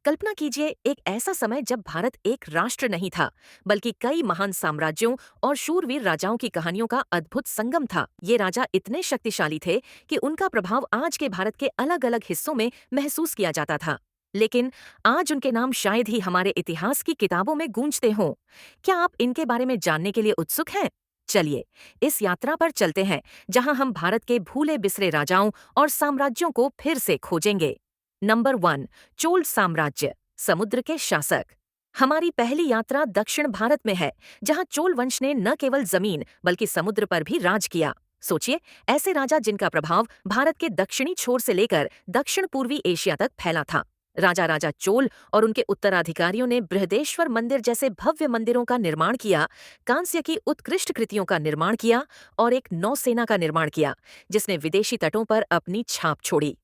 कल्पना कीजिए एक ऐसा समय जब भारत एक राष्ट्र नहीं था, बल्कि कई महान साम्राज्यों और शूरवीर राजाओं की कहानियों का अद्भुत संगम था। ये राजा इतने शक्तिशाली थे कि उनका प्रभाव आज के भारत के अलग अलग हिस्सों में महसूस किया जाता था। लेकिन आज उनके नाम शायद ही हमारे इतिहास की किताबों में गूंजते हों। क्या आप इनके बारे में जानने के लिए उत्सुक हैं? चलिए, इस यात्रा पर चलते हैं, जहां हम भारत के भूले बिसरे राजाओं और साम्राज्यों को फिर से खोजेंगे। नंबर 1, चोल साम्राज्य, समुद्र के शासक। हमारी पहली यात्रा दक्षिण भारत में है, जहां चोल वंश ने न केवल जमीन बल्कि समुद्र पर भी राज किया। सोचिए, ऐसे राजा जिनका प्रभाव भारत के दक्षिणी छोर से लेकर दक्षिण पूर्वी एशिया तक फैला था। राजा राजा चोल और उनके उत्तराधिकारियों ने बृहदेश्वर मंदिर जैसे भव्य मंदिरों का निर्माण किया, कांस्य की उत्कृष्ट कृतियों का निर्माण किया और एक नौसेना का निर्माण किया, जिसने विदेशी तटों पर अपनी छाप छोड़ी।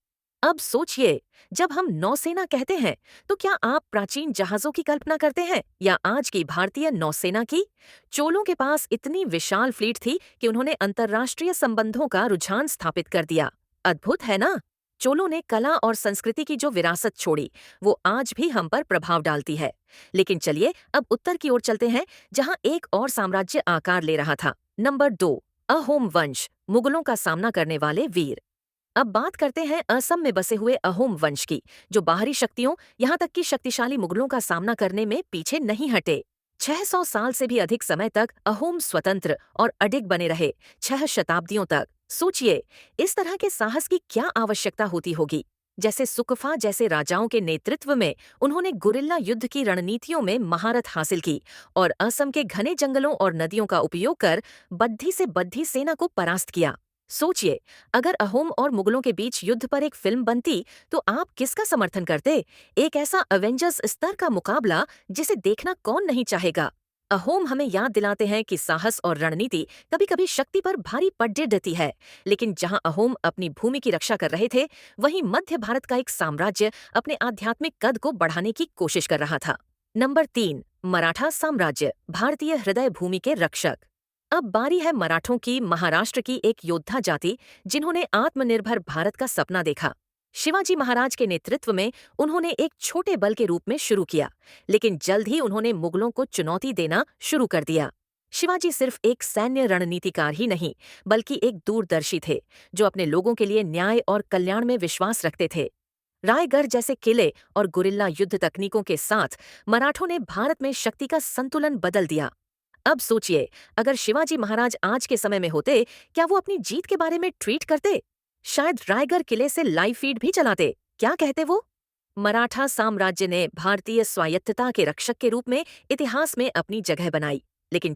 अब सोचिए, जब हम नौसेना कहते हैं, तो क्या आप प्राचीन जहाजों की कल्पना करते हैं या आज की भारतीय नौसेना की? चोलों के पास इतनी विशाल फ्लीट थी कि उन्होंने अंतर्राष्ट्रीय संबंधों का रुझान स्थापित कर दिया। अद्भुत है ना? चोलों ने कला और संस्कृति की जो विरासत छोड़ी, वो आज भी हम पर प्रभाव डालती है। लेकिन चलिए, अब उत्तर की ओर चलते हैं, जहां एक और साम्राज्य आकार ले रहा था। नंबर 2, अहोम वंश, मुगलों का सामना करने वाले वीर। अब बात करते हैं असम में बसे हुए अहोम वंश की, जो बाहरी शक्तियों, यहाँ तक कि शक्तिशाली मुगलों का सामना करने में पीछे नहीं हटे। 600 साल से भी अधिक समय तक अहोम स्वतंत्र और अडिग बने रहे, 6 शताब्दियों तक। सोचिए, इस तरह के साहस की क्या आवश्यकता होती होगी। जैसे सुकफा जैसे राजाओं के नेतृत्व में उन्होंने गुरिल्ला युद्ध की रणनीतियों में महारत हासिल की और असम के घने जंगलों और नदियों का उपयोग कर बद्धी से बद्धी सेना को परास्त किया। सोचिए, अगर अहोम और मुगलों के बीच युद्ध पर एक फिल्म बनती, तो आप किसका समर्थन करते? एक ऐसा अवेंजर्स स्तर का मुकाबला जिसे देखना कौन नहीं चाहेगा। अहोम हमें याद दिलाते हैं कि साहस और रणनीति कभी-कभी शक्ति पर भारी पड़ देती है। लेकिन जहां अहोम अपनी भूमि की रक्षा कर रहे थे, वहीं मध्य भारत का एक साम्राज्य अपने आध्यात्मिक कद को बढ़ाने की कोशिश कर रहा था। नंबर 3, मराठा साम्राज्य, भारतीय हृदय भूमि के रक्षक। अब बारी है मराठों की, महाराष्ट्र की एक योद्धा जाति, जिन्होंने आत्मनिर्भर भारत का सपना देखा। शिवाजी महाराज के नेतृत्व में उन्होंने एक छोटे बल के रूप में शुरू किया, लेकिन जल्द ही उन्होंने मुगलों को चुनौती देना शुरू कर दिया। शिवाजी सिर्फ एक सैन्य रणनीतिकार ही नहीं, बल्कि एक दूरदर्शी थे, जो अपने लोगों के लिए न्याय और कल्याण में विश्वास रखते थे। रायगढ़ जैसे किले और गुरिल्ला युद्ध तकनीकों के साथ मराठों ने भारत में शक्ति का संतुलन बदल दिया। अब सोचिए, अगर शिवाजी महाराज आज के समय में होते, क्या वो अपनी जीत के बारे में ट्वीट करते? शायद रायगढ़ किले से लाइव फीड भी चलाते। क्या कहते वो? मराठा साम्राज्य ने भारतीय स्वायत्तता के रक्षक के रूप में इतिहास में अपनी जगह बनाई, लेकिन